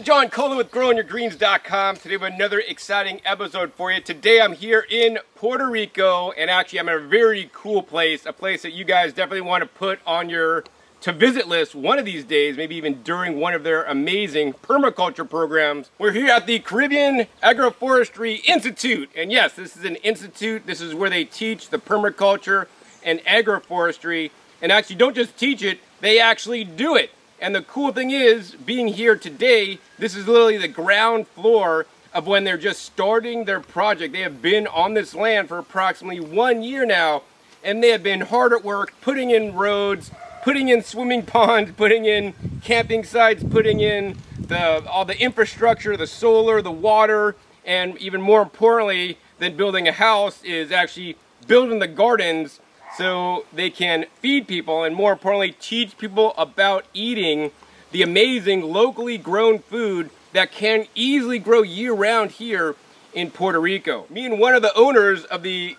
John Kohler with growingyourgreens.com. Today we have another exciting episode for you. Today I'm here in Puerto Rico, and actually I'm in a very cool place, a place that you guys definitely want to put on your to-visit list one of these days, maybe even during one of their amazing permaculture programs. We're here at the Caribbean Agroforestry Institute, and yes, this is an institute. This is where they teach the permaculture and agroforestry, and actually don't just teach it, they actually do it. And the cool thing is, being here today, this is literally the ground floor of when they're just starting their project. They have been on this land for approximately 1 year now, and they have been hard at work putting in roads, putting in swimming ponds, putting in camping sites, putting in all the infrastructure, the solar, the water, and even more importantly than building a house is actually building the gardens so they can feed people and, more importantly, teach people about eating the amazing locally grown food that can easily grow year-round here in Puerto Rico. Me and one of the owners of the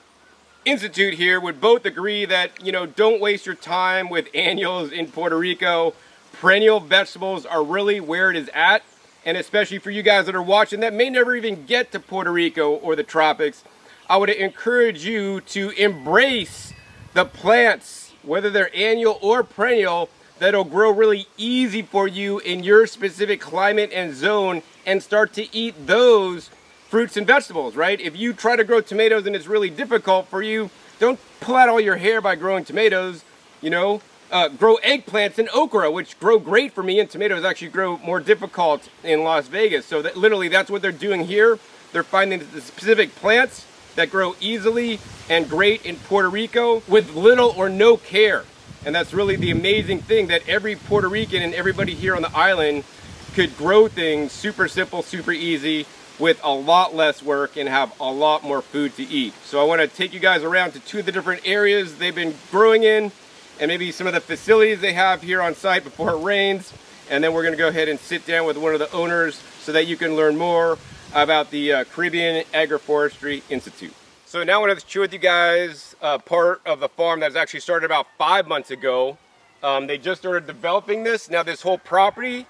institute here would both agree that, don't waste your time with annuals in Puerto Rico. Perennial vegetables are really where it is at, and especially for you guys that are watching that may never even get to Puerto Rico or the tropics, I would encourage you to embrace the plants, whether they're annual or perennial, that'll grow really easy for you in your specific climate and zone, and start to eat those fruits and vegetables, right? If you try to grow tomatoes and it's really difficult for you, don't pull out all your hair by growing tomatoes. Grow eggplants and okra, which grow great for me, and tomatoes actually grow more difficult in Las Vegas. So that literally that's what they're doing here. They're finding the specific plants that grow easily and great in Puerto Rico with little or no care. And that's really the amazing thing, that every Puerto Rican and everybody here on the island could grow things super simple, super easy, with a lot less work and have a lot more food to eat. So I want to take you guys around to two of the different areas they've been growing in, and maybe some of the facilities they have here on site before it rains. And then we're going to go ahead and sit down with one of the owners so that you can learn more about the Caribbean Agroforestry Institute. So now I want to share with you guys part of the farm that's actually started about 5 months ago. They just started developing this. Now this whole property,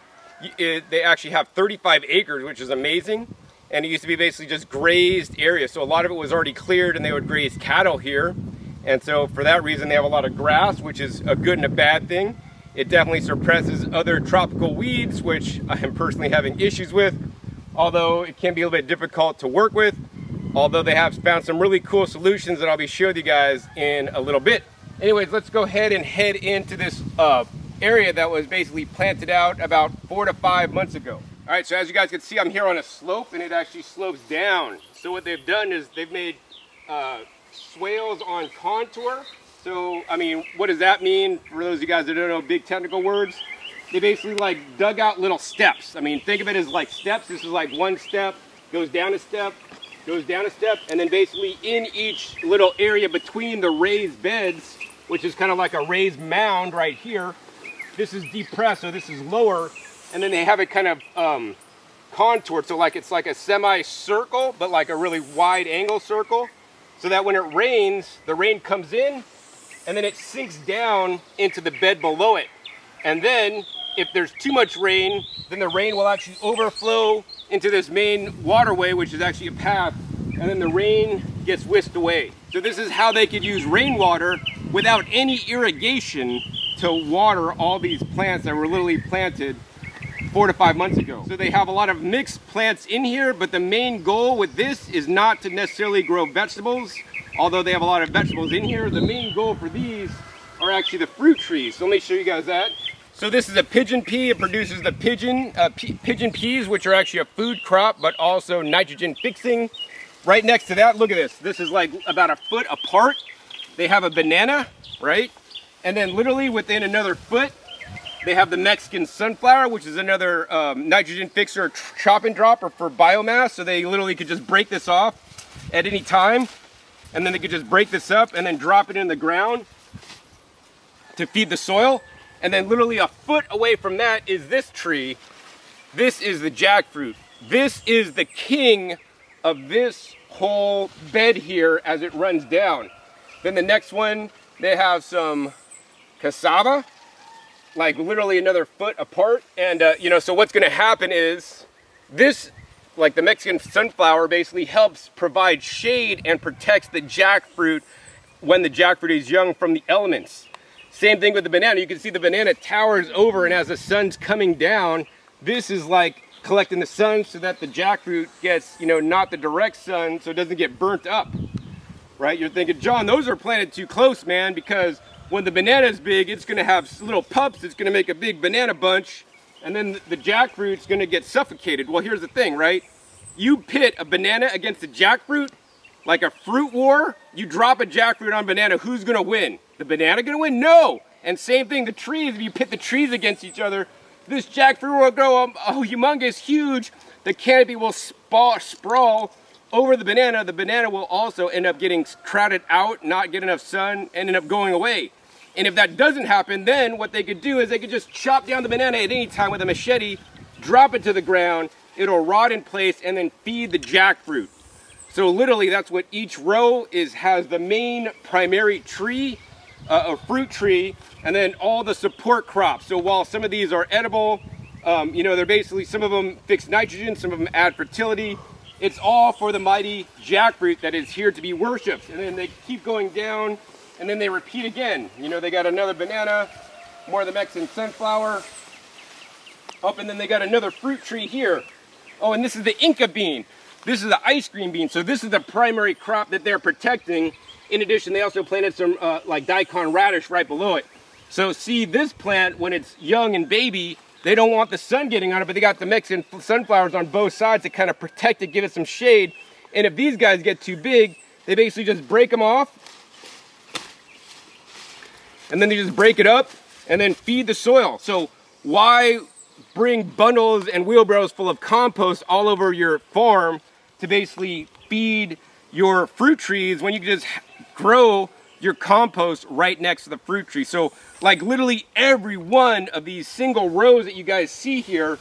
they actually have 35 acres, which is amazing. And it used to be basically just grazed area. So a lot of it was already cleared, and they would graze cattle here. And so for that reason, they have a lot of grass, which is a good and a bad thing. It definitely suppresses other tropical weeds, which I am personally having issues with, although it can be a little bit difficult to work with. Although they have found some really cool solutions that I'll be showing you guys in a little bit. Anyways, let's go ahead and head into this area that was basically planted out about 4 to 5 months ago. All right, so as you guys can see, I'm here on a slope, and it actually slopes down. So what they've done is they've made swales on contour. So, what does that mean? For those of you guys that don't know big technical words, they basically dug out little steps. Think of it as like steps. This is like one step, goes down a step, goes down a step, and then basically in each little area between the raised beds, which is kind of like a raised mound right here, this is depressed, so this is lower, and then they have it kind of contoured, so it's like a semi-circle, but like a really wide angle circle, so that when it rains, the rain comes in, and then it sinks down into the bed below it. And then, if there's too much rain, then the rain will actually overflow into this main waterway, which is actually a path, and then the rain gets whisked away. So this is how they could use rainwater without any irrigation to water all these plants that were literally planted 4 to 5 months ago. So they have a lot of mixed plants in here, but the main goal with this is not to necessarily grow vegetables, although they have a lot of vegetables in here. The main goal for these are actually the fruit trees. So let me show you guys that. So this is a pigeon pea. It produces the pigeon peas, which are actually a food crop, but also nitrogen fixing. Right next to that, look at this. This is like about a foot apart. They have a banana, right? And then literally within another foot, they have the Mexican sunflower, which is another nitrogen fixer, chop and dropper for biomass. So they literally could just break this off at any time. And then they could just break this up and then drop it in the ground to feed the soil. And then literally a foot away from that is this tree. This is the jackfruit. This is the king of this whole bed here as it runs down. Then the next one, they have some cassava, like literally another foot apart. And so what's gonna happen is This, like the Mexican sunflower, basically helps provide shade and protects the jackfruit when the jackfruit is young from the elements. Same thing with the banana. You can see the banana towers over, and as the sun's coming down, this is like collecting the sun so that the jackfruit gets, not the direct sun, so it doesn't get burnt up, right? You're thinking, John, those are planted too close, man, because when the banana is big, it's gonna have little pups, it's gonna make a big banana bunch, and then the jackfruit's gonna get suffocated. Well, here's the thing, right? You pit a banana against a jackfruit, like a fruit war, you drop a jackfruit on banana, who's gonna win? The banana gonna win? No! And same thing, the trees, if you pit the trees against each other, this jackfruit will grow humongous, huge. The canopy will sprawl over the banana. The banana will also end up getting crowded out, not get enough sun, and end up going away. And if that doesn't happen, then what they could do is they could just chop down the banana at any time with a machete, drop it to the ground, it'll rot in place, and then feed the jackfruit. So literally that's what each row has the main primary tree, a fruit tree, and then all the support crops. So while some of these are edible, they're basically, some of them fix nitrogen, some of them add fertility. It's all for the mighty jackfruit that is here to be worshipped. And then they keep going down, and then they repeat again. They got another banana, more of the Mexican sunflower, up, and then they got another fruit tree here. Oh, and this is the Inca bean. This is the ice cream bean. So this is the primary crop that they're protecting. In addition, they also planted some like daikon radish right below it. So see, this plant, when it's young and baby, they don't want the sun getting on it, but they got the Mexican sunflowers on both sides to kind of protect it, give it some shade. And if these guys get too big, they basically just break them off. And then they just break it up and then feed the soil. So why bring bundles and wheelbarrows full of compost all over your farm to basically feed your fruit trees when you can just grow your compost right next to the fruit tree? So like literally every one of these single rows that you guys see here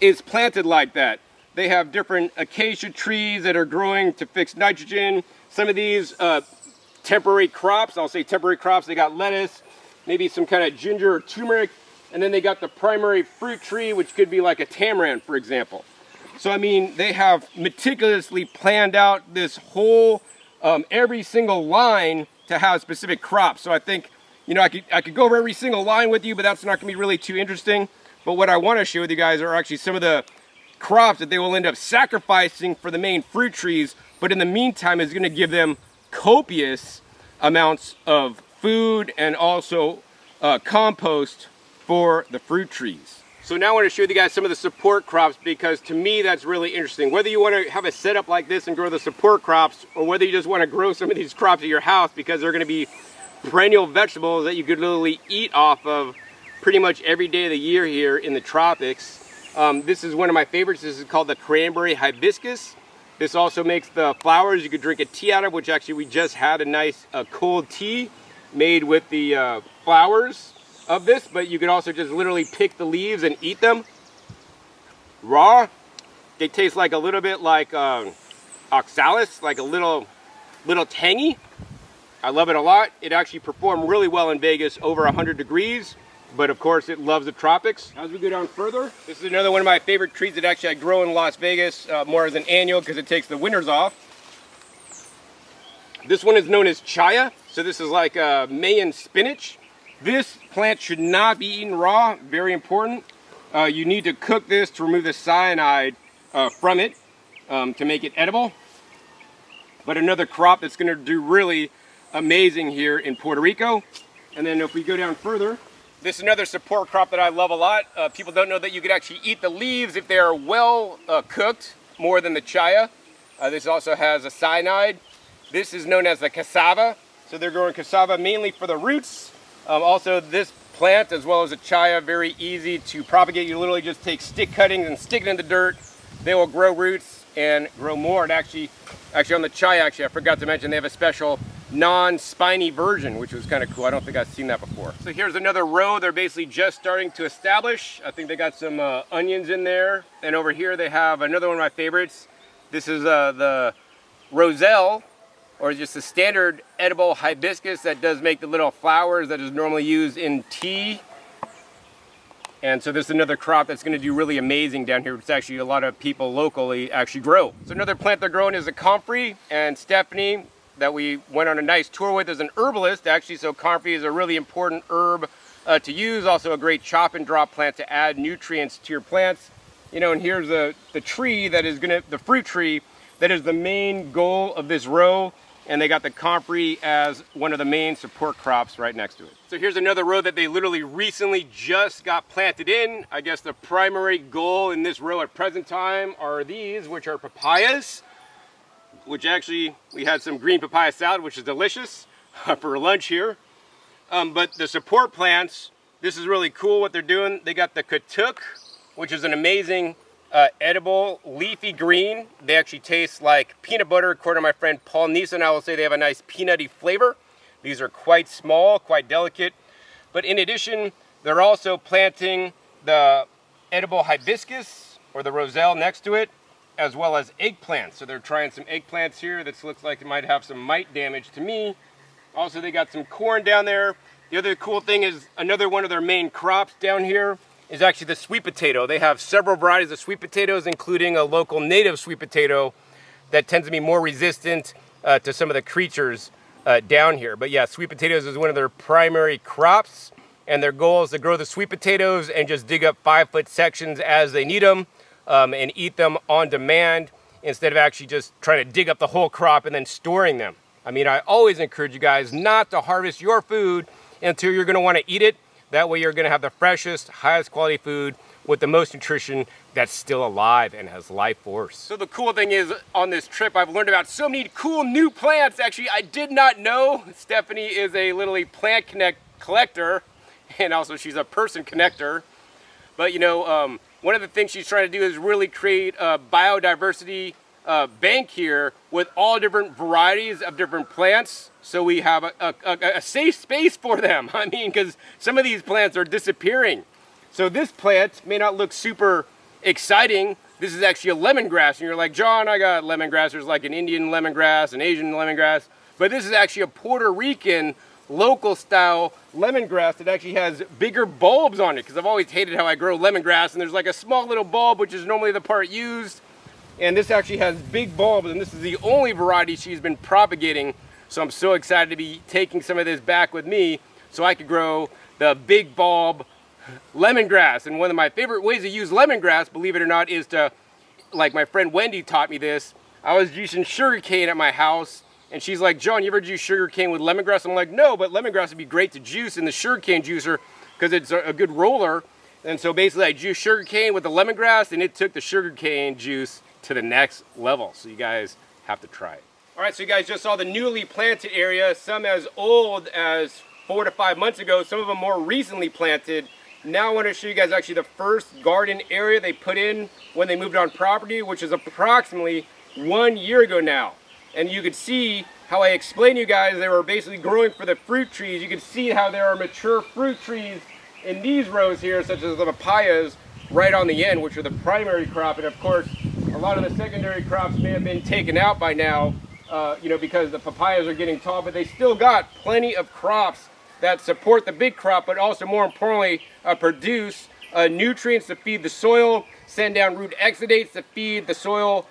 is planted like that. They have different acacia trees that are growing to fix nitrogen. Some of these temporary crops, I'll say temporary crops, they got lettuce, maybe some kind of ginger or turmeric, and then they got the primary fruit tree, which could be like a tamarind, for example. So I mean, they have meticulously planned out this whole, every single line to have specific crops. So I think, I could go over every single line with you, but that's not gonna be really too interesting. But what I wanna share with you guys are actually some of the crops that they will end up sacrificing for the main fruit trees, but in the meantime is gonna give them copious amounts of food and also compost for the fruit trees. So now I want to show you guys some of the support crops, because to me that's really interesting. Whether you want to have a setup like this and grow the support crops, or whether you just want to grow some of these crops at your house, because they're going to be perennial vegetables that you could literally eat off of pretty much every day of the year here in the tropics. This is one of my favorites. This is called the cranberry hibiscus. This also makes the flowers you could drink a tea out of, which actually we just had a nice cold tea made with the flowers of this, but you could also just literally pick the leaves and eat them raw. They taste like a little bit like oxalis, like a little tangy. I love it a lot. It actually performed really well in Vegas, over 100 degrees, but of course it loves the tropics. As we go down further, this is another one of my favorite trees that actually I grow in Las Vegas more as an annual because it takes the winters off. This one is known as chaya. So this is like Mayan spinach. This plant should not be eaten raw, very important. You need to cook this to remove the cyanide from it to make it edible. But another crop that's gonna do really amazing here in Puerto Rico. And then if we go down further, this is another support crop that I love a lot. People don't know that you could actually eat the leaves if they are well cooked, more than the chaya. This also has a cyanide. This is known as the cassava. So they're growing cassava mainly for the roots. Also this plant, as well as the chaya, very easy to propagate. You literally just take stick cuttings and stick it in the dirt. They will grow roots and grow more. And actually on the chaya, I forgot to mention, they have a special non-spiny version, which was kind of cool. I don't think I've seen that before. So here's another row they're basically just starting to establish. I think they got some onions in there. And over here they have another one of my favorites. This is the roselle, or just the standard edible hibiscus that does make the little flowers that is normally used in tea. And so this is another crop that's going to do really amazing down here. It's actually a lot of people locally actually grow. So another plant they're growing is a comfrey, and Stephanie, that we went on a nice tour with, is an herbalist actually. So comfrey is a really important herb to use, also a great chop and drop plant to add nutrients to your plants. You know, and here's the tree that is the fruit tree that is the main goal of this row. And they got the comfrey as one of the main support crops right next to it. So here's another row that they literally recently just got planted in. I guess the primary goal in this row at present time are these, which are papayas, which actually we had some green papaya salad, which is delicious for lunch here. But the support plants, this is really cool what they're doing. They got the katuk, which is an amazing edible leafy green. They actually taste like peanut butter. According to my friend Paul Neeson, I will say they have a nice peanutty flavor. These are quite small, quite delicate. But in addition, they're also planting the edible hibiscus or the roselle next to it, as well as eggplants. So they're trying some eggplants here. This looks like it might have some mite damage to me. Also, they got some corn down there. The other cool thing is another one of their main crops down here is actually the sweet potato. They have several varieties of sweet potatoes, including a local native sweet potato that tends to be more resistant to some of the creatures down here. But yeah, sweet potatoes is one of their primary crops, and their goal is to grow the sweet potatoes and just dig up 5-foot sections as they need them and eat them on demand instead of actually just trying to dig up the whole crop and then storing them. I mean, I always encourage you guys not to harvest your food until you're gonna wanna eat it. That way you're gonna have the freshest, highest quality food with the most nutrition that's still alive and has life force. So the cool thing is, on this trip, I've learned about so many cool new plants. Actually, I did not know. Stephanie is a literally plant collector, and also she's a person connector. But you know, one of the things she's trying to do is really create a biodiversity bank here with all different varieties of different plants, so we have a safe space for them. I mean, because some of these plants are disappearing. So this plant may not look super exciting. This is actually a lemongrass, and you're like, John, I got lemongrass. There's like an Indian lemongrass, an Asian lemongrass, but this is actually a Puerto Rican local style lemongrass that actually has bigger bulbs on it, because I've always hated how I grow lemongrass and there's like a small little bulb, which is normally the part used. And this actually has big bulbs, and this is the only variety she's been propagating. So I'm so excited to be taking some of this back with me so I could grow the big bulb lemongrass. And one of my favorite ways to use lemongrass, believe it or not, is to, like my friend Wendy taught me this. I was juicing sugarcane at my house, and she's like, John, you ever juice sugarcane with lemongrass? I'm like, no, but lemongrass would be great to juice in the sugarcane juicer because it's a good roller. And so basically I juiced sugarcane with the lemongrass, and it took the sugarcane juice to the next level. So you guys have to try it. All right, so you guys just saw the newly planted area, some as old as 4 to 5 months ago, some of them more recently planted. Now I want to show you guys actually the first garden area they put in when they moved on property, which is approximately 1 year ago now. And you could see how I explained to you guys they were basically growing for the fruit trees. You can see how there are mature fruit trees in these rows here, such as the papayas right on the end, which are the primary crop. And of course, a lot of the secondary crops may have been taken out by now, you know, because the papayas are getting tall, but they still got plenty of crops that support the big crop, but also more importantly, produce nutrients to feed the soil, send down root exudates to feed the soil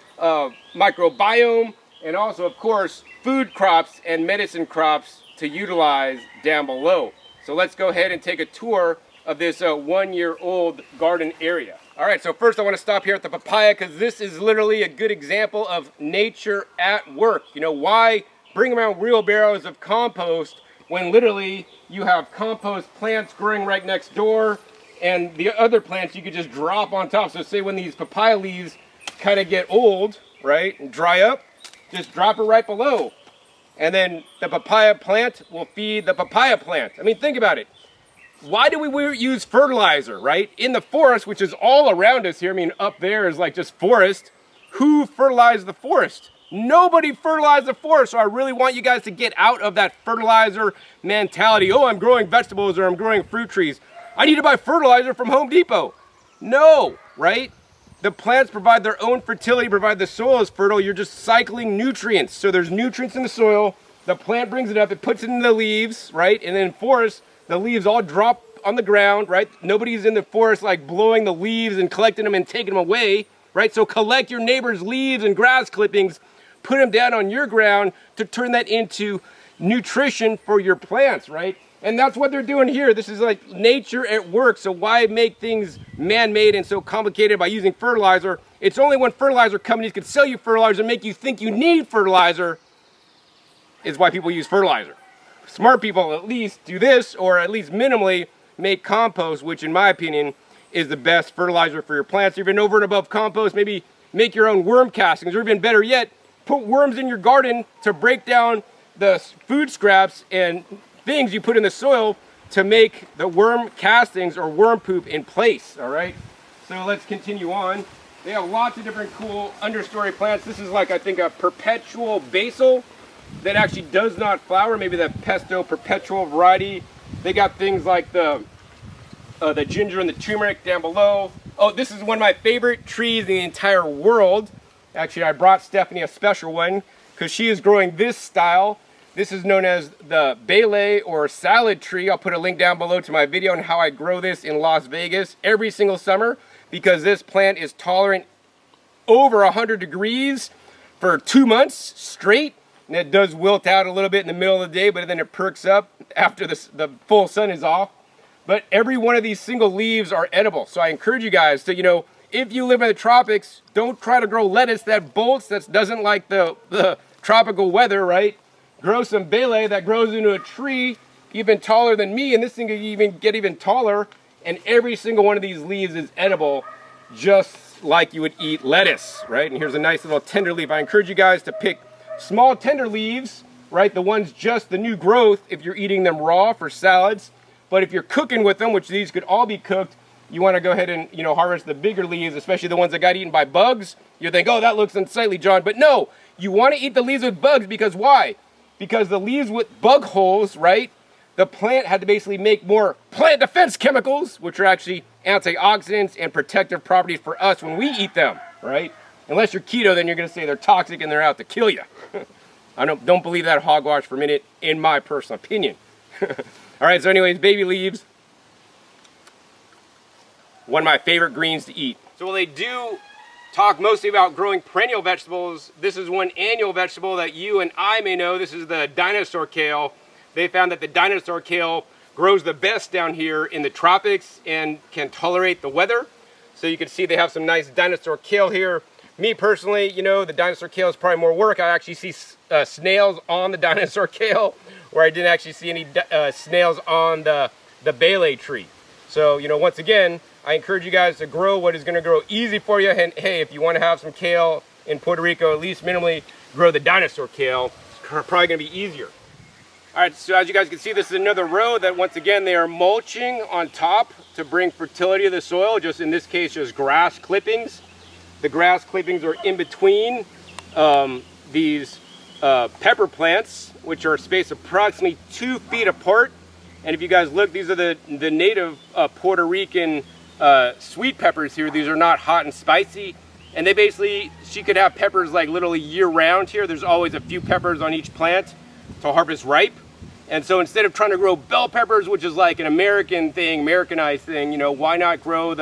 microbiome, and also, of course, food crops and medicine crops to utilize down below. So let's go ahead and take a tour of this 1-year-old garden area. All right, so first I want to stop here at the papaya because this is literally a good example of nature at work. You know, why bring around wheelbarrows of compost when literally you have compost plants growing right next door, and the other plants you could just drop on top. So say when these papaya leaves kind of get old, right, and dry up, just drop it right below. And then the papaya plant will feed the papaya plant. I mean, think about it. Why do we use fertilizer, right? In the forest, which is all around us here, I mean, up there is like just forest. Who fertilized the forest? Nobody fertilized the forest. So I really want you guys to get out of that fertilizer mentality. Oh, I'm growing vegetables or I'm growing fruit trees. I need to buy fertilizer from Home Depot. No, right? The plants provide their own fertility, provide the soil is fertile. You're just cycling nutrients. So there's nutrients in the soil. The plant brings it up, it puts it in the leaves, right? And then in forests, the leaves all drop on the ground, right? Nobody's in the forest like blowing the leaves and collecting them and taking them away, right? So collect your neighbor's leaves and grass clippings, put them down on your ground to turn that into nutrition for your plants, right? And that's what they're doing here. This is like nature at work. So why make things man-made and so complicated by using fertilizer? It's only when fertilizer companies can sell you fertilizer and make you think you need fertilizer is why people use fertilizer. Smart people at least do this, or at least minimally make compost, which in my opinion is the best fertilizer for your plants. Or even over and above compost, maybe make your own worm castings, or even better yet, put worms in your garden to break down the food scraps and things you put in the soil to make the worm castings or worm poop in place, all right? So let's continue on. They have lots of different cool understory plants. This is like, I think, a perpetual basil that actually does not flower, maybe the pesto perpetual variety. They got things like the ginger and the turmeric down below. Oh, this is one of my favorite trees in the entire world. Actually, I brought Stephanie a special one because she is growing this style. This is known as the Bele or salad tree. I'll put a link down below to my video on how I grow this in Las Vegas every single summer, because this plant is tolerant over 100 degrees for 2 months straight. And it does wilt out a little bit in the middle of the day, but then it perks up after the full sun is off. But every one of these single leaves are edible. So I encourage you guys to, if you live in the tropics, don't try to grow lettuce that bolts, that doesn't like the tropical weather, right? Grow some Bele that grows into a tree even taller than me, and this thing can even get even taller, and every single one of these leaves is edible, just like you would eat lettuce, right? And here's a nice little tender leaf. I encourage you guys to pick small tender leaves, right? The ones just the new growth if you're eating them raw for salads. But if you're cooking with them, which these could all be cooked, you want to go ahead and harvest the bigger leaves, especially the ones that got eaten by bugs. You think, oh, that looks unsightly, John. But no, you want to eat the leaves with bugs, because why? Because the leaves with bug holes, right? The plant had to basically make more plant defense chemicals, which are actually antioxidants and protective properties for us when we eat them, right? Unless you're keto, then you're going to say they're toxic and they're out to kill you. I don't believe that hogwash for a minute, in my personal opinion. All right, so anyways, baby leaves. One of my favorite greens to eat. So while they do talk mostly about growing perennial vegetables, this is one annual vegetable that you and I may know. This is the dinosaur kale. They found that the dinosaur kale grows the best down here in the tropics and can tolerate the weather. So you can see they have some nice dinosaur kale here. Me personally, the dinosaur kale is probably more work. I actually see snails on the dinosaur kale, where I didn't actually see any snails on the Bele tree. So, once again, I encourage you guys to grow what is going to grow easy for you. And hey, if you want to have some kale in Puerto Rico, at least minimally grow the dinosaur kale. It's probably going to be easier. All right, so as you guys can see, this is another row that, once again, they are mulching on top to bring fertility to the soil. Just in this case, just grass clippings. The grass clippings are in between these pepper plants, which are spaced approximately 2 feet apart. And if you guys look, these are the native Puerto Rican sweet peppers here. These are not hot and spicy. And they basically, she could have peppers like literally year round here. There's always a few peppers on each plant to harvest ripe. And so instead of trying to grow bell peppers, which is like an American thing, Americanized thing, why not grow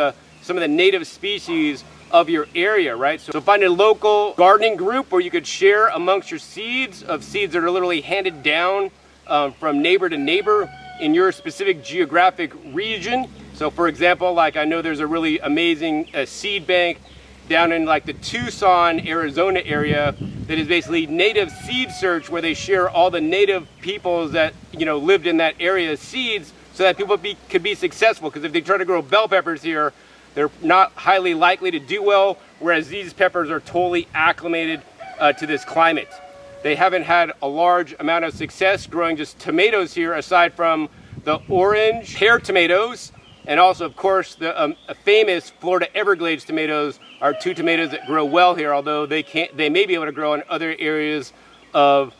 some of the native species of your area, right? So find a local gardening group where you could share amongst your seeds that are literally handed down from neighbor to neighbor in your specific geographic region. So for example, like I know there's a really amazing seed bank down in like the Tucson, Arizona area that is basically native seed search, where they share all the native peoples that lived in that area seeds, so that people could be successful. Because if they try to grow bell peppers here, they're not highly likely to do well, whereas these peppers are totally acclimated to this climate. They haven't had a large amount of success growing just tomatoes here, aside from the orange pear tomatoes, and also, of course, the famous Florida Everglades tomatoes are two tomatoes that grow well here, although they may be able to grow in other areas of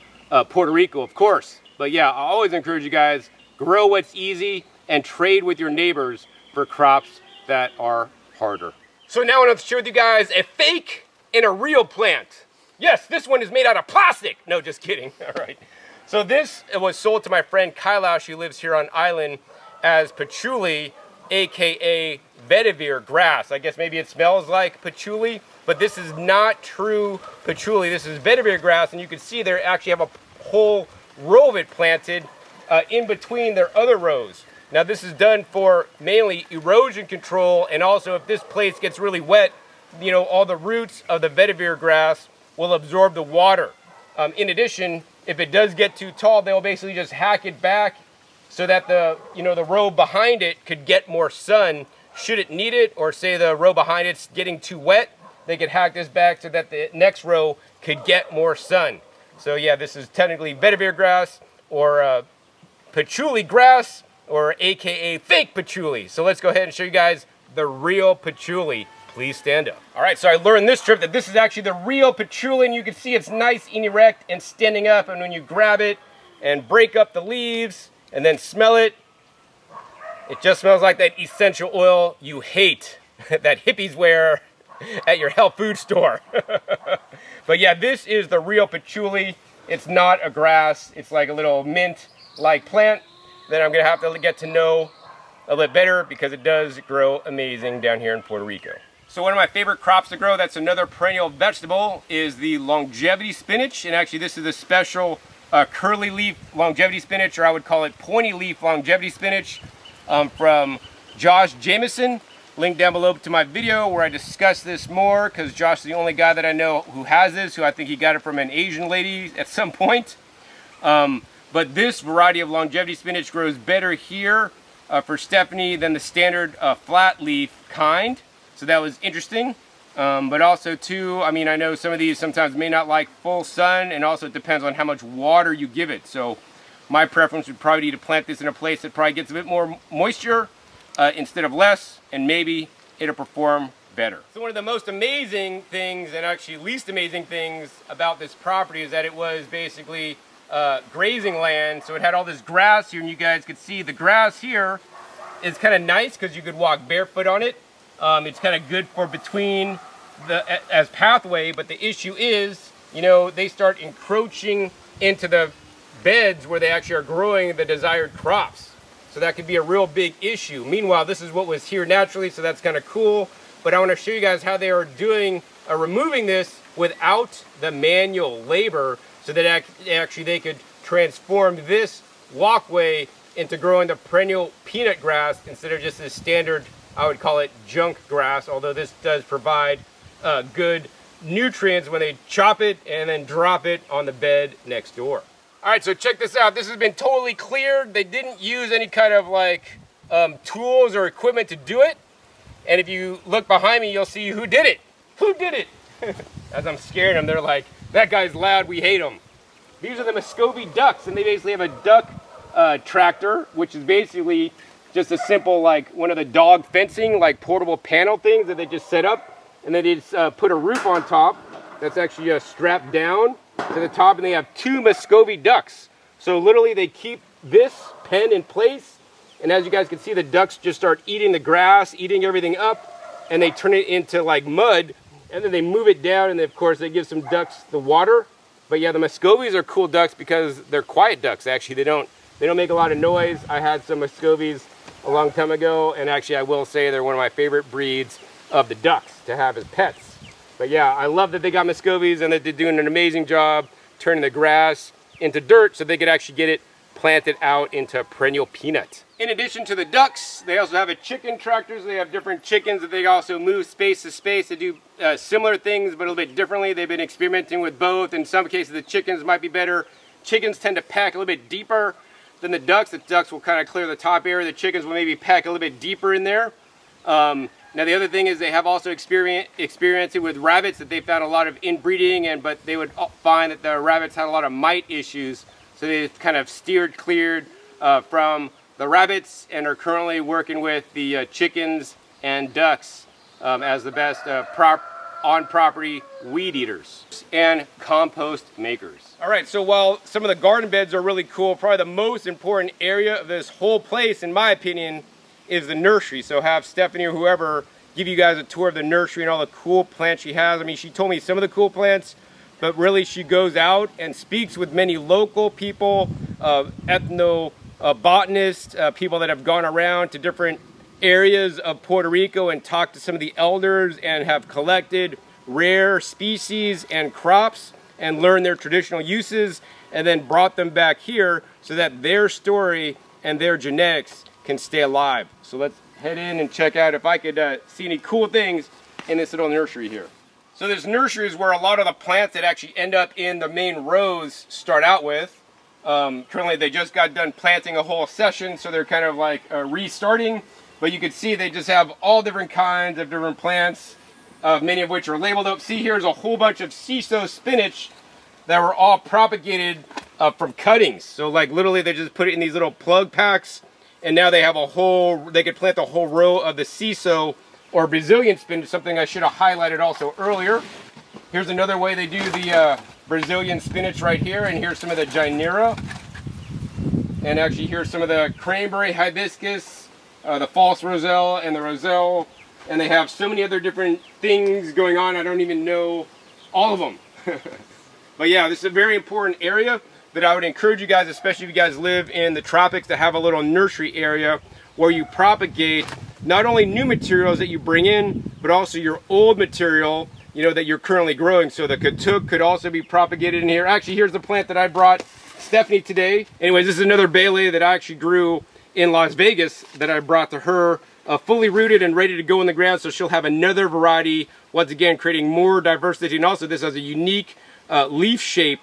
Puerto Rico, of course. But yeah, I always encourage you guys, grow what's easy and trade with your neighbors for crops that are harder. So now I want to share with you guys a fake and a real plant. Yes, this one is made out of plastic. No, just kidding. All right. So this was sold to my friend Kyle. She lives here on island. as patchouli, aka vetiver grass. I guess maybe it smells like patchouli, but this is not true patchouli. This is vetiver grass, and you can see they actually have a whole row of it planted in between their other rows. Now this is done for mainly erosion control, and also if this place gets really wet, you know, all the roots of the vetiver grass will absorb the water. In addition, if it does get too tall, they'll basically just hack it back so that the row behind it could get more sun should it need it, or say the row behind it's getting too wet, they could hack this back so that the next row could get more sun. So yeah, this is technically vetiver grass, or patchouli grass, or aka fake patchouli. So let's go ahead and show you guys the real patchouli. Please stand up. All right, so I learned this trip that this is actually the real patchouli, and you can see it's nice and erect and standing up, and when you grab it and break up the leaves and then smell it, it just smells like that essential oil you hate that hippies wear at your health food store. But yeah, this is the real patchouli. It's not a grass. It's like a little mint-like plant that I'm gonna have to get to know a little bit better, because it does grow amazing down here in Puerto Rico. So one of my favorite crops to grow, that's another perennial vegetable, is the longevity spinach. And actually this is a special curly leaf longevity spinach, or I would call it pointy leaf longevity spinach, from Josh Jameson. Link down below to my video where I discuss this more, because Josh is the only guy that I know who has this, who I think he got it from an Asian lady at some point. But this variety of longevity spinach grows better here for Stephanie than the standard flat leaf kind. So that was interesting. But also too, I mean, I know some of these sometimes may not like full sun, and also it depends on how much water you give it. So my preference would probably be to plant this in a place that probably gets a bit more moisture instead of less, and maybe it'll perform better. So one of the most amazing things, and actually least amazing things about this property, is that it was basically grazing land. So it had all this grass here, and you guys could see the grass here is kind of nice because you could walk barefoot on it. It's kind of good for between as pathway, but the issue is, you know, they start encroaching into the beds where they actually are growing the desired crops. So that could be a real big issue. Meanwhile, this is what was here naturally, so that's kind of cool. But I want to show you guys how they are doing removing this without the manual labor, so that actually they could transform this walkway into growing the perennial peanut grass instead of just this standard, I would call it junk grass, although this does provide good nutrients when they chop it and then drop it on the bed next door. All right, so check this out. This has been totally cleared. They didn't use any kind of like tools or equipment to do it. And if you look behind me, you'll see who did it. Who did it? As I'm scaring them, they're like, that guy's loud, we hate him. These are the Muscovy Ducks, and they basically have a duck tractor, which is basically just a simple, like one of the dog fencing, like portable panel things that they just set up. And then they just put a roof on top that's actually strapped down to the top, and they have two Muscovy Ducks. So literally they keep this pen in place, and as you guys can see, the ducks just start eating the grass, eating everything up, and they turn it into like mud, and then they move it down, and then of course they give some ducks the water. But yeah, the Muscovies are cool ducks because they're quiet ducks. Actually, they don't make a lot of noise. I had some Muscovies a long time ago, and actually I will say they're one of my favorite breeds of the ducks to have as pets. But yeah, I love that they got Muscovies and that they're doing an amazing job turning the grass into dirt so they could actually get it planted out into perennial peanut. In addition to the ducks, they also have a chicken tractor. So they have different chickens that they also move space to space to do similar things, but a little bit differently. They've been experimenting with both. In some cases, the chickens might be better. Chickens tend to pack a little bit deeper than the ducks. The ducks will kind of clear the top area. The chickens will maybe pack a little bit deeper in there. Now the other thing is they have also experienced it with rabbits, that they found a lot of inbreeding, but they would find that the rabbits had a lot of mite issues. So they kind of cleared from the rabbits, and are currently working with the chickens and ducks as the best on-property weed eaters and compost makers. All right, so while some of the garden beds are really cool, probably the most important area of this whole place, in my opinion, is the nursery. So have Stephanie or whoever give you guys a tour of the nursery and all the cool plants she has. I mean, she told me some of the cool plants, but really she goes out and speaks with many local people, botanists, people that have gone around to different areas of Puerto Rico and talked to some of the elders and have collected rare species and crops and learned their traditional uses and then brought them back here so that their story and their genetics can stay alive. So let's head in and check out if I could see any cool things in this little nursery here. So this nursery is where a lot of the plants that actually end up in the main rows start out with. Currently they just got done planting a whole session, so they're kind of like restarting. But you can see they just have all different kinds of different plants, many of which are labeled up. See, here's a whole bunch of CISO spinach that were all propagated from cuttings. So like literally they just put it in these little plug packs, and now they have a whole, they could plant a whole row of the CISO or Brazilian spinach, something I should have highlighted also earlier. Here's another way they do the Brazilian spinach right here, and here's some of the Gynera. And actually here's some of the cranberry hibiscus, the false roselle and the roselle. And they have so many other different things going on, I don't even know all of them. But yeah, this is a very important area that I would encourage you guys, especially if you guys live in the tropics, to have a little nursery area where you propagate not only new materials that you bring in, but also your old material, you know, that you're currently growing. So the katuk could also be propagated in here. Actually, here's the plant that I brought Stephanie today. Anyways, this is another Bele that I actually grew in Las Vegas that I brought to her, fully rooted and ready to go in the ground. So she'll have another variety, once again, creating more diversity. And also this has a unique leaf shape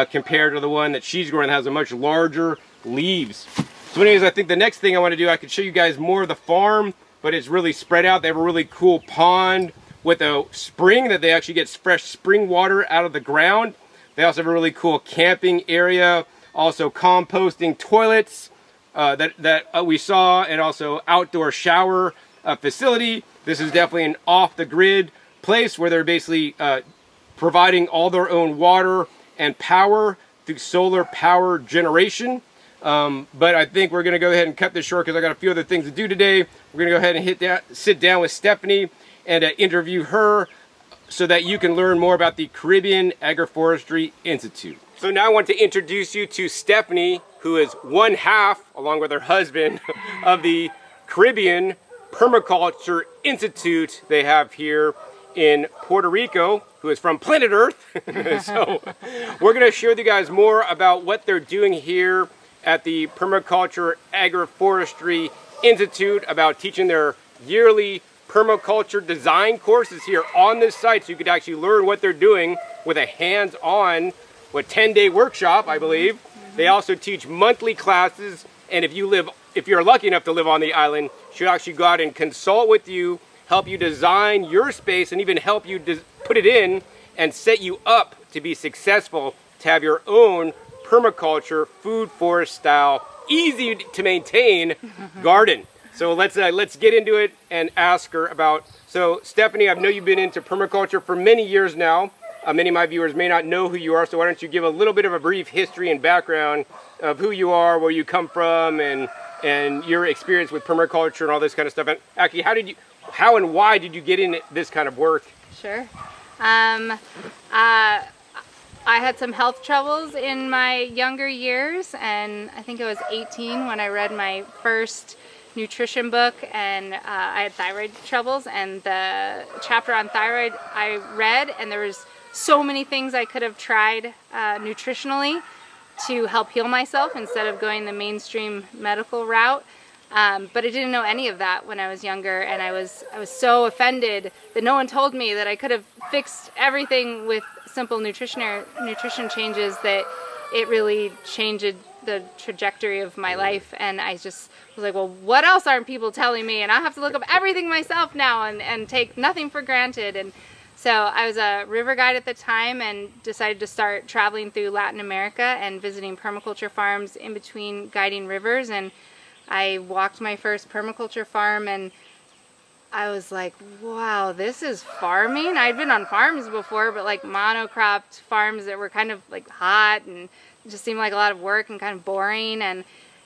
compared to the one that she's growing that has a much larger leaves. So anyways, I think the next thing I want to do, I could show you guys more of the farm, but it's really spread out. They have a really cool pond with a spring that they actually get fresh spring water out of the ground. They also have a really cool camping area, also composting toilets that we saw, and also outdoor shower facility. This is definitely an off-the-grid place where they're basically providing all their own water and power through solar power generation. But I think we're going to go ahead and cut this short because I got a few other things to do today. We're going to go ahead and sit down with Stephanie and interview her so that you can learn more about the Caribbean Agroforestry Institute. So now I want to introduce you to Stephanie, who is one half, along with her husband, of the Caribbean Permaculture Institute they have here in Puerto Rico, who is from planet Earth. So we're going to share with you guys more about what they're doing here at the Permaculture Agroforestry Institute, about teaching their yearly permaculture design courses here on this site, so you could actually learn what they're doing with a hands-on, 10-day workshop, I believe. They also teach monthly classes, and if you're lucky enough to live on the island, she'll actually go out and consult with you, help you design your space, and even help you put it in and set you up to be successful, to have your own permaculture, food forest style, easy to maintain garden. So let's get into it and ask her about. So Stephanie, I know you've been into permaculture for many years now. Many of my viewers may not know who you are, so why don't you give a little bit of a brief history and background of who you are, where you come from, and your experience with permaculture and all this kind of stuff. And actually, how and why did you get into this kind of work? Sure. I had some health troubles in my younger years, and I think I was 18 when I read my first nutrition book, and I had thyroid troubles, and the chapter on thyroid I read, and there was so many things I could have tried nutritionally to help heal myself instead of going the mainstream medical route. But I didn't know any of that when I was younger, and I was so offended that no one told me that I could have fixed everything with simple nutrition changes, that it really changed the trajectory of my life. And I just was like, well, what else aren't people telling me? And I have to look up everything myself now and take nothing for granted. And so I was a river guide at the time and decided to start traveling through Latin America and visiting permaculture farms in between guiding rivers. And I walked my first permaculture farm, and I was like, wow, this is farming. I'd been on farms before, but like monocropped farms that were kind of like hot and just seemed like a lot of work and kind of boring. And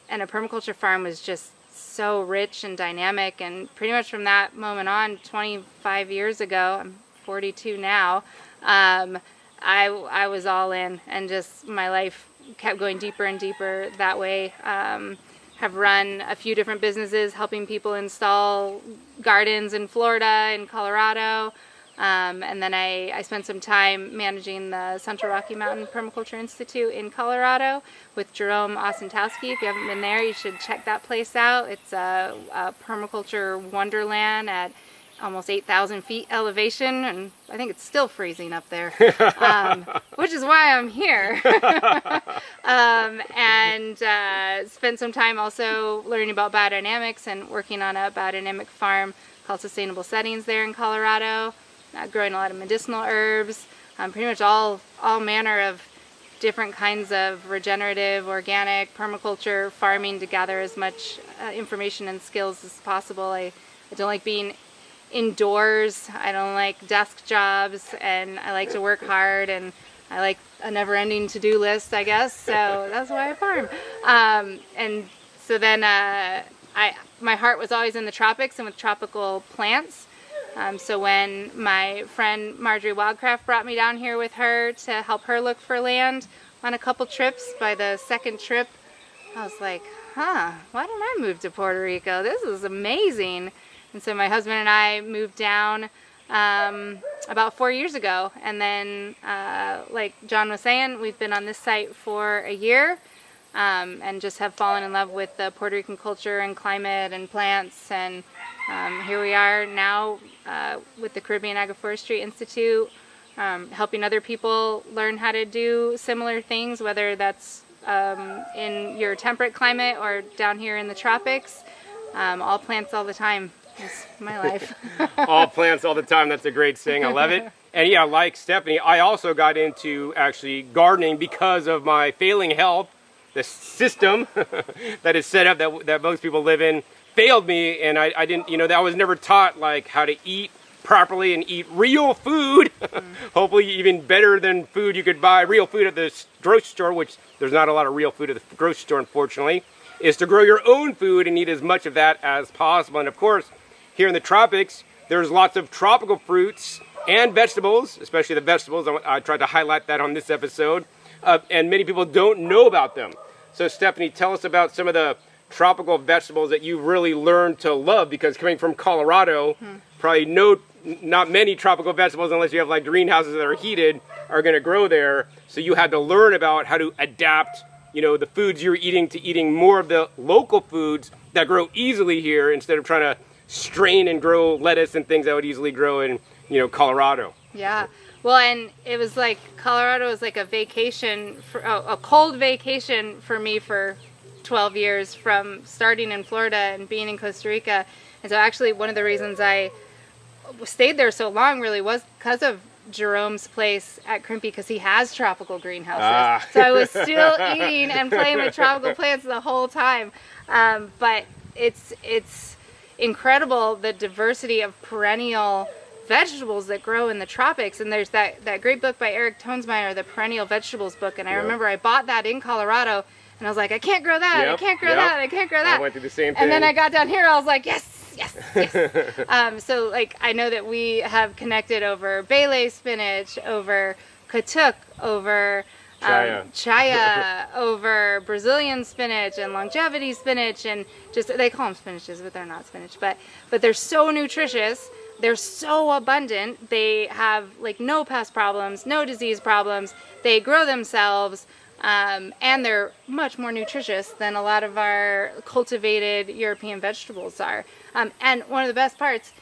a permaculture farm was just so rich and dynamic. And pretty much from that moment on, 25 years ago, I'm 42 now, I was all in, and just my life kept going deeper and deeper that way. have run a few different businesses helping people install gardens in Florida, in Colorado. And then I spent some time managing the Central Rocky Mountain Permaculture Institute in Colorado with Jerome Ostentowski. If you haven't been there, you should check that place out. It's a permaculture wonderland at almost 8,000 feet elevation, and I think it's still freezing up there, which is why I'm here. And spent some time also learning about biodynamics and working on a biodynamic farm called Sustainable Settings there in Colorado. Growing a lot of medicinal herbs, pretty much all manner of different kinds of regenerative, organic, permaculture farming to gather as much information and skills as possible. I don't like being indoors, I don't like desk jobs, and I like to work hard, and I like a never-ending to-do list, I guess, so that's why I farm. And so then my heart was always in the tropics and with tropical plants. So when my friend Marjorie Wildcraft brought me down here with her to help her look for land on a couple trips, by the second trip, I was like, why don't I move to Puerto Rico? This is amazing. And so my husband and I moved down about 4 years ago. And then, like John was saying, we've been on this site for a year. And just have fallen in love with the Puerto Rican culture and climate and plants, and here we are now with the Caribbean Agroforestry Institute, helping other people learn how to do similar things, whether that's in your temperate climate or down here in the tropics. All plants all the time is my life. All plants all the time, that's a great saying, I love it. And yeah, like Stephanie, I also got into actually gardening because of my failing health. The system that is set up that most people live in failed me, and I didn't, I was never taught like how to eat properly and eat real food. Hopefully even better than food you could buy, real food at the grocery store, which there's not a lot of real food at the grocery store, unfortunately, is to grow your own food and eat as much of that as possible. And of course, here in the tropics, there's lots of tropical fruits and vegetables, especially the vegetables. I tried to highlight that on this episode, and many people don't know about them. So Stephanie, tell us about some of the tropical vegetables that you really learned to love, because coming from Colorado, probably not many tropical vegetables, unless you have like greenhouses that are heated, are going to grow there. So you had to learn about how to adapt, the foods you're eating to eating more of the local foods that grow easily here, instead of trying to strain and grow lettuce and things that would easily grow in, Colorado. Yeah. Well, and it was like Colorado was like a vacation, a cold vacation for me for 12 years, from starting in Florida and being in Costa Rica. And so actually one of the reasons I stayed there so long really was because of Jerome's place at Crimpy, because he has tropical greenhouses. So I was still eating and playing with tropical plants the whole time. But it's incredible, the diversity of perennial vegetables that grow in the tropics. And there's that great book by Eric Tonesmeyer, the Perennial Vegetables book, and I remember I bought that in Colorado, and I was like, I can't grow that, I can't grow that, I can't grow that. I went through the same thing. And then I got down here, I was like, yes, yes, yes. So like, I know that we have connected over Bele spinach, over katuk, over chaya, over Brazilian spinach and longevity spinach, and just, they call them spinaches, but they're not spinach, but they're so nutritious. They're so abundant. They have like no pest problems, no disease problems. They grow themselves, and they're much more nutritious than a lot of our cultivated European vegetables are. And one of the best parts,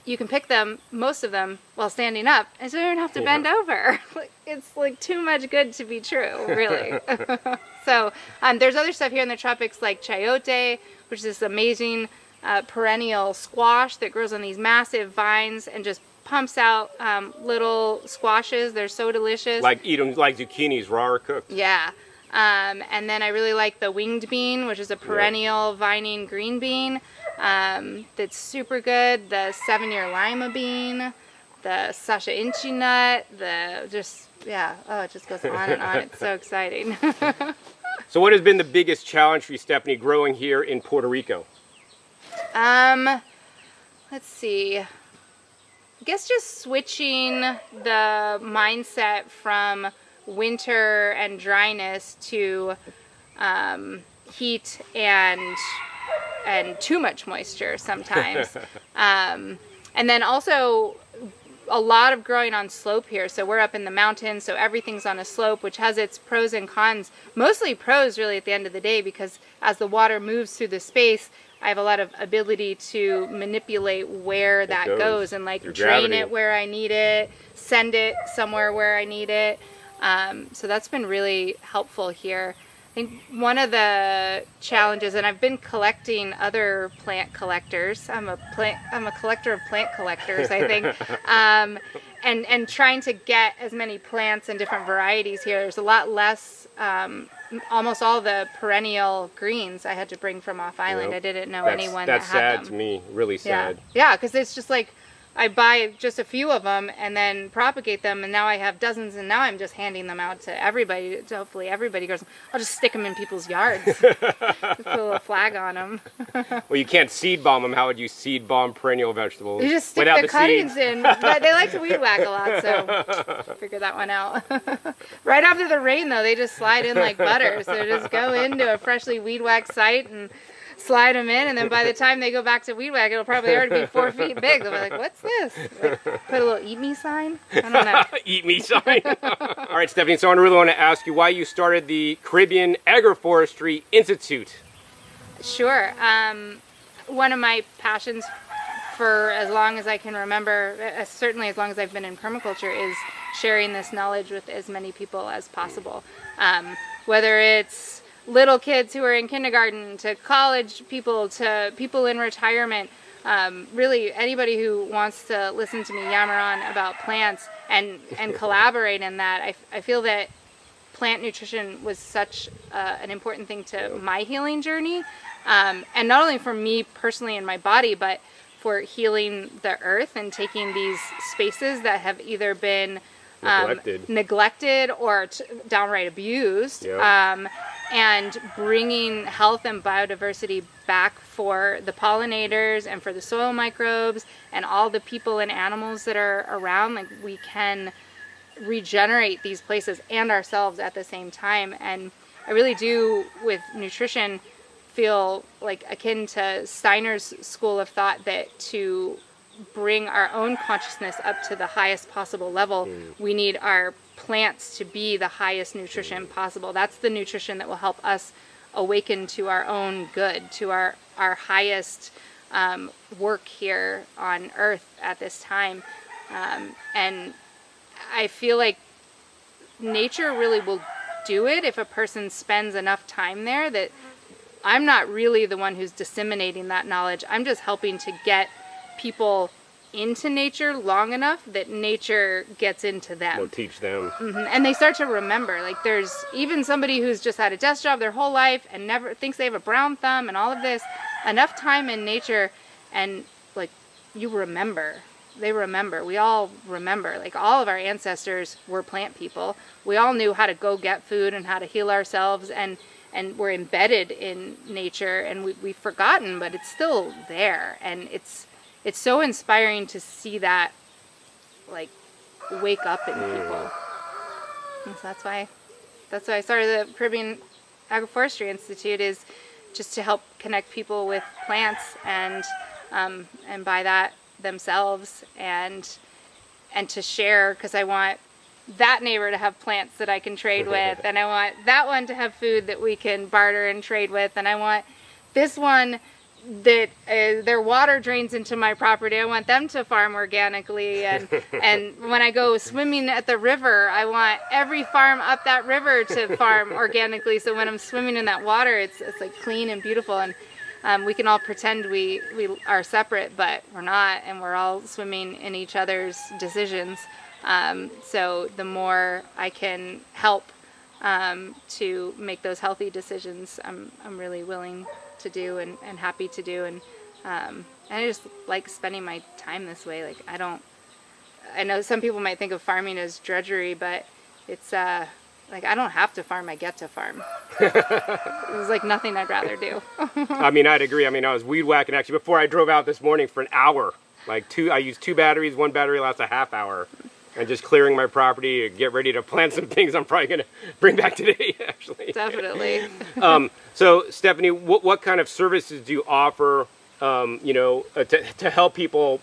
you can pick them, most of them, while standing up, and so you don't have to bend over. It's like too much good to be true, really. So there's other stuff here in the tropics like chayote, which is this amazing perennial squash that grows on these massive vines and just pumps out little squashes. They're so delicious. Like eat them like zucchinis, raw or cooked. Yeah. And then I really like the winged bean, which is a perennial vining green bean that's super good. The 7-year lima bean, the Sasha Inchi nut, it just goes on and on. It's so exciting. So what has been the biggest challenge for you, Stephanie, growing here in Puerto Rico? Let's see. I guess just switching the mindset from winter and dryness to heat and too much moisture sometimes. And then also a lot of growing on slope here. So we're up in the mountains, so everything's on a slope, which has its pros and cons. Mostly pros really at the end of the day, because as the water moves through the space, I have a lot of ability to manipulate where that goes and like drain it where I need it, send it somewhere where I need it. So that's been really helpful here. I think one of the challenges, and I've been collecting other plant collectors. I'm a collector of plant collectors, I think, and trying to get as many plants and different varieties here. There's a lot less. Almost all the perennial greens I had to bring from off island. Yep. I didn't know anyone that had them. That's sad to me. Really sad. Yeah, because it's just like I buy just a few of them and then propagate them, and now I have dozens, and now I'm just handing them out to everybody. So hopefully everybody grows them. I'll just stick them in people's yards. Just put a little flag on them. Well, you can't seed bomb them. How would you seed bomb perennial vegetables? You just stick the cuttings in. But they like to weed whack a lot, so figure that one out. Right after the rain, though, they just slide in like butter. So just go into a freshly weed whacked site and slide them in, and then by the time they go back to weed whack, it'll probably already be 4 feet big. They'll be like, what's this? Like, put a little eat me sign? I don't know. Eat me sign. All right, Stephanie, so I really want to ask you why you started the Caribbean Agroforestry Institute. Sure. One of my passions for as long as I can remember, certainly as long as I've been in permaculture, is sharing this knowledge with as many people as possible. Whether it's little kids who are in kindergarten, to college people, to people in retirement, really anybody who wants to listen to me yammer on about plants and collaborate in that. I feel that plant nutrition was such an important thing to my healing journey, and not only for me personally in my body, but for healing the earth and taking these spaces that have either been neglected or downright abused. Yep. And bringing health and biodiversity back for the pollinators and for the soil microbes and all the people and animals that are around. Like, we can regenerate these places and ourselves at the same time. And I really do, with nutrition, feel like akin to Steiner's school of thought, that to bring our own consciousness up to the highest possible level, we need our plants to be the highest nutrition possible. That's the nutrition that will help us awaken to our own good, to our highest work here on earth at this time. And I feel like nature really will do it if a person spends enough time there. That I'm not really the one who's disseminating that knowledge. I'm just helping to get people into nature long enough that nature gets into them. We'll teach them. And they start to remember. Like, there's even somebody who's just had a desk job their whole life and never thinks they have a brown thumb and all of this. Enough time in nature, and like, you remember. They remember. We all remember. Like, all of our ancestors were plant people. We all knew how to go get food and how to heal ourselves, and we're embedded in nature, and we've forgotten, but it's still there. And it's so inspiring to see that, like, wake up in people. And so that's why I started the Caribbean Agroforestry Institute, is just to help connect people with plants and by that themselves, and to share, because I want that neighbor to have plants that I can trade with, and I want that one to have food that we can barter and trade with, and I want this one that their water drains into my property. I want them to farm organically, and when I go swimming at the river, I want every farm up that river to farm organically. So when I'm swimming in that water, it's like clean and beautiful, and we can all pretend we are separate, but we're not, and we're all swimming in each other's decisions. So the more I can help to make those healthy decisions, I'm really willing to do and happy to do, and I just like spending my time this way. Like, I know some people might think of farming as drudgery, but it's like, I don't have to farm, I get to farm. It's like nothing I'd rather do. I mean, I'd agree. I mean, I was weed whacking actually before I drove out this morning for an hour. Like, I used 2 batteries. 1 battery lasts a half hour. And just clearing my property, get ready to plant some things I'm probably going to bring back today, actually. Definitely. So, Stephanie, what kind of services do you offer, to help people,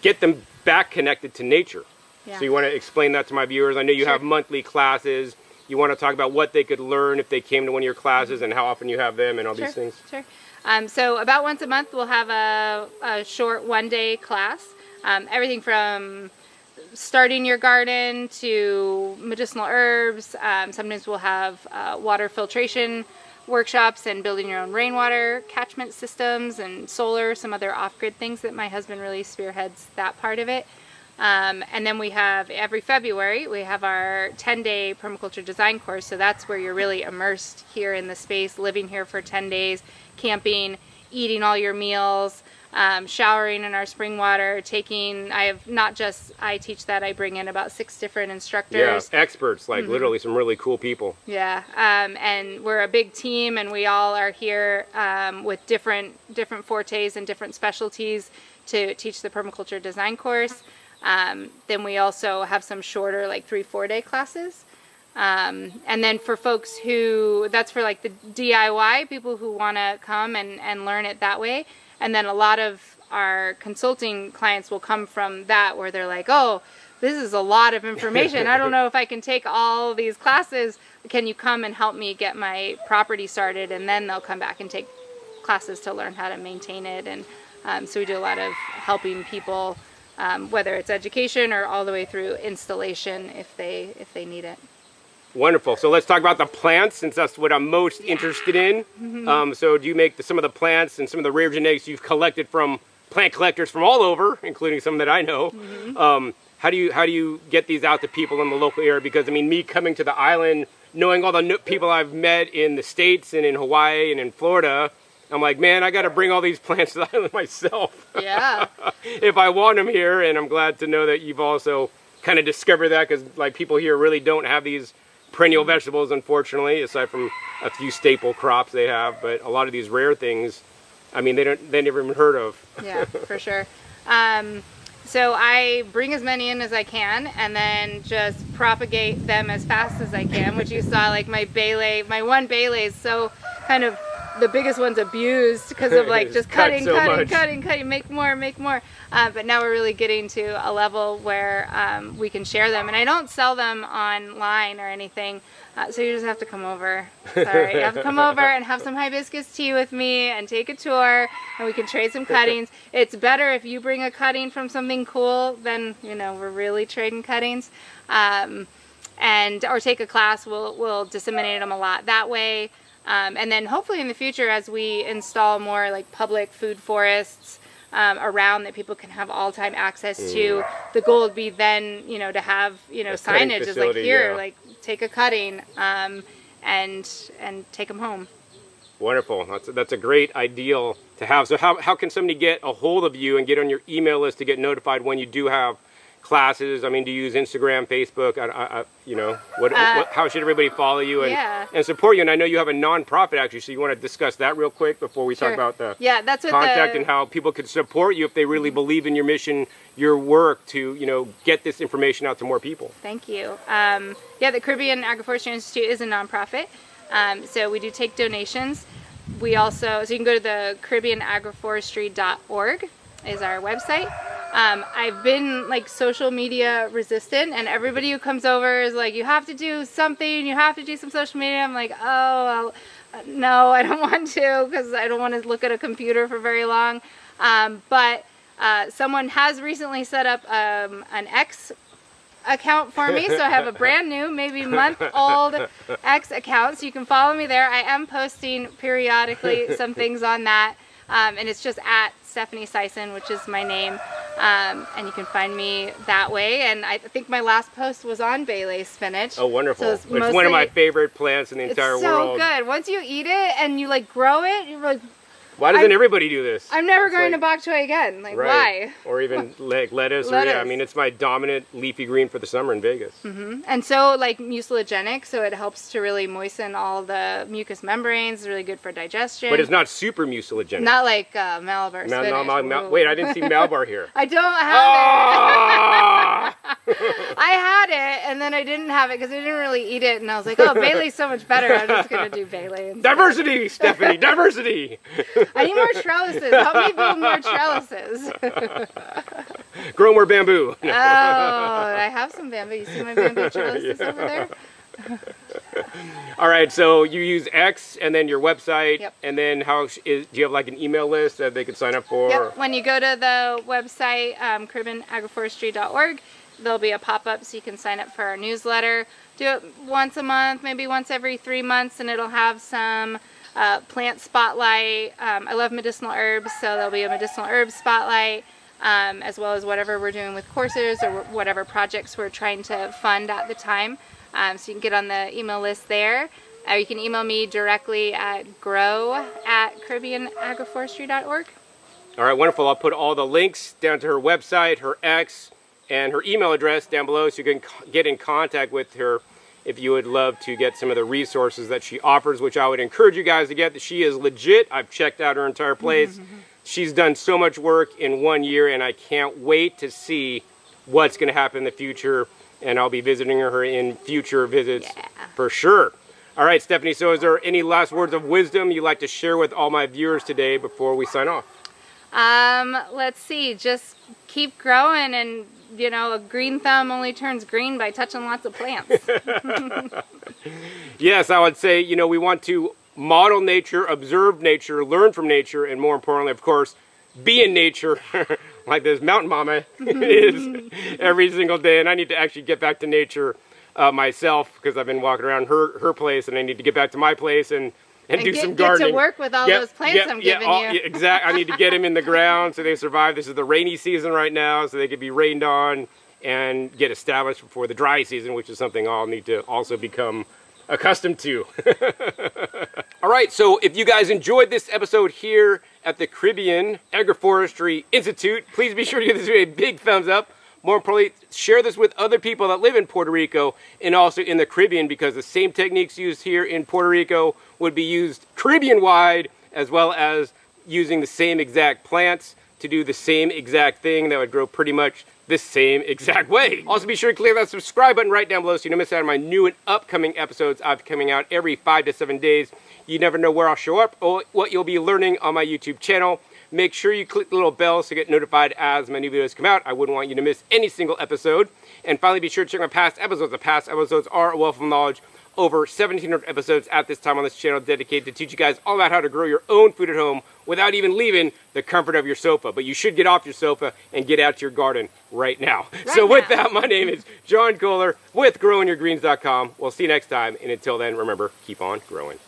get them back connected to nature? Yeah. So you want to explain that to my viewers? I know you have monthly classes. You want to talk about what they could learn if they came to one of your classes and how often you have them and all these things? Sure. So about once a month, we'll have a short one-day class. Everything from starting your garden to medicinal herbs. Sometimes we'll have water filtration workshops and building your own rainwater catchment systems and solar, some other off-grid things that my husband really spearheads that part of it. And then we have, every February, we have our 10-day permaculture design course. So that's where you're really immersed here in the space, living here for 10 days, camping, eating all your meals, showering in our spring water, I teach that, I bring in about 6 different instructors. Yeah, experts, like literally some really cool people. Yeah, and we're a big team, and we all are here with different fortes and different specialties to teach the permaculture design course. Then we also have some shorter, like 3-4 day classes. And then for folks that's for like the DIY, people who want to come and learn it that way. And then a lot of our consulting clients will come from that, where they're like, oh, this is a lot of information. I don't know if I can take all these classes. Can you come and help me get my property started? And then they'll come back and take classes to learn how to maintain it. And so we do a lot of helping people, whether it's education or all the way through installation if they need it. Wonderful. So let's talk about the plants, since that's what I'm most interested in. So do you make some of the plants and some of the rare genetics you've collected from plant collectors from all over, including some that I know? How do you get these out to people in the local area? Because I mean, me coming to the island, knowing all the people I've met in the States and in Hawaii and in Florida, I'm like, man, I got to bring all these plants to the island myself. Yeah. If I want them here. And I'm glad to know that you've also kind of discovered that, because like people here really don't have these perennial vegetables, unfortunately, aside from a few staple crops they have. But a lot of these rare things, I mean, they never even heard of. Yeah, for sure. So I bring as many in as I can, and then just propagate them as fast as I can, which you saw, like my one Bele is so kind of, the biggest one's abused because of like just cutting, make more. But now we're really getting to a level where we can share them, and I don't sell them online or anything. So you just have to come over. Sorry, you have to come over and have some hibiscus tea with me and take a tour, and we can trade some cuttings. It's better if you bring a cutting from something cool than, we're really trading cuttings. Or take a class, we'll disseminate them a lot that way. And then hopefully in the future, as we install more like public food forests around that people can have all-time access to, the goal would be then, to have, signage is like, here, like take a cutting and take them home. Wonderful. That's a great ideal to have. So how can somebody get a hold of you and get on your email list to get notified when you do have classes? I mean, do you use Instagram, Facebook? How should everybody follow you and support you? And I know you have a nonprofit, actually, so you want to discuss that real quick before we talk about the that's contact and how people could support you if they really believe in your mission, your work to, get this information out to more people. Thank you. The Caribbean Agroforestry Institute is a nonprofit, so we do take donations. We also, so you can go to the CaribbeanAgroforestry.org is our website. I've been like social media resistant, and everybody who comes over is like, you have to do something, you have to do some social media. I'm like, oh, well, no, I don't want to, because I don't want to look at a computer for very long. But someone has recently set up an X account for me, so I have a brand new, maybe month-old X account, so you can follow me there. I am posting periodically some things on that, and it's just at Stephanie Syson, which is my name, and you can find me that way. And I think my last post was on Bele spinach. Oh, wonderful. So it's one of my favorite plants in the entire world. It's so good. Once you eat it and you like grow it, you're like, why doesn't everybody do this? I'm never going to bok choy again. Like, why? Or even like lettuce. Or, I mean, it's my dominant leafy green for the summer in Vegas. And so, like, mucilagenic, so it helps to really moisten all the mucous membranes. It's really good for digestion. But it's not super mucilagenic. Not like Malabar spinach. Wait, I didn't see Malabar here. I don't have it. I had it, and then I didn't have it because I didn't really eat it, and I was like, oh, Bele's so much better. I'm just going to do Bele instead. Diversity, Stephanie, diversity. I need more trellises. Help me build more trellises. Grow more bamboo. Oh, I have some bamboo. You see my bamboo trellises over there? All right, so you use X and then your website, Yep. and then do you have like an email list that they can sign up for? Yep. When you go to the website, CaribbeanAgroforestry.org, there'll be a pop-up so you can sign up for our newsletter. Do it once a month, maybe once every 3 months, and it'll have some plant spotlight. I love medicinal herbs, so there'll be a medicinal herbs spotlight, as well as whatever we're doing with courses or whatever projects we're trying to fund at the time. So you can get on the email list there. Or you can email me directly at grow@CaribbeanAgroforestry.org. All right, wonderful. I'll put all the links down to her website, her X, and her email address down below so you can get in contact with her if you would love to get some of the resources that she offers, which I would encourage you guys to get. She is legit. I've checked out her entire place. She's done so much work in 1 year, and I can't wait to see what's going to happen in the future. And I'll be visiting her in future visits for sure. All right, Stephanie, so is there any last words of wisdom you'd like to share with all my viewers today before we sign off? Let's see, just keep growing, and you know, a green thumb only turns green by touching lots of plants. Yes, I would say, you know, we want to model nature, observe nature, learn from nature, and more importantly, of course, be in nature like this mountain mama is every single day. And I need to actually get back to nature myself because I've been walking around her place, and I need to get back to my place and do some gardening. Get to work with all those plants I'm giving you. Exactly. I need to get them in the ground so they survive. This is the rainy season right now, so they could be rained on and get established before the dry season, which is something I'll need to also become accustomed to. All right, so if you guys enjoyed this episode here at the Caribbean Agroforestry Institute, please be sure to give this video a big thumbs up. More importantly, share this with other people that live in Puerto Rico and also in the Caribbean, because the same techniques used here in Puerto Rico would be used Caribbean-wide, as well as using the same exact plants to do the same exact thing that would grow pretty much the same exact way. Also, be sure to click that subscribe button right down below so you don't miss out on my new and upcoming episodes. I'll be coming out every 5 to 7 days. You never know where I'll show up or what you'll be learning on my YouTube channel. Make sure you click the little bell to get notified as my new videos come out. I wouldn't want you to miss any single episode. And finally, be sure to check my past episodes. The past episodes are a wealth of knowledge. Over 1,700 episodes at this time on this channel dedicated to teach you guys all about how to grow your own food at home without even leaving the comfort of your sofa. But you should get off your sofa and get out to your garden right now. With that, my name is John Kohler with GrowingYourGreens.com. We'll see you next time. And until then, remember, keep on growing.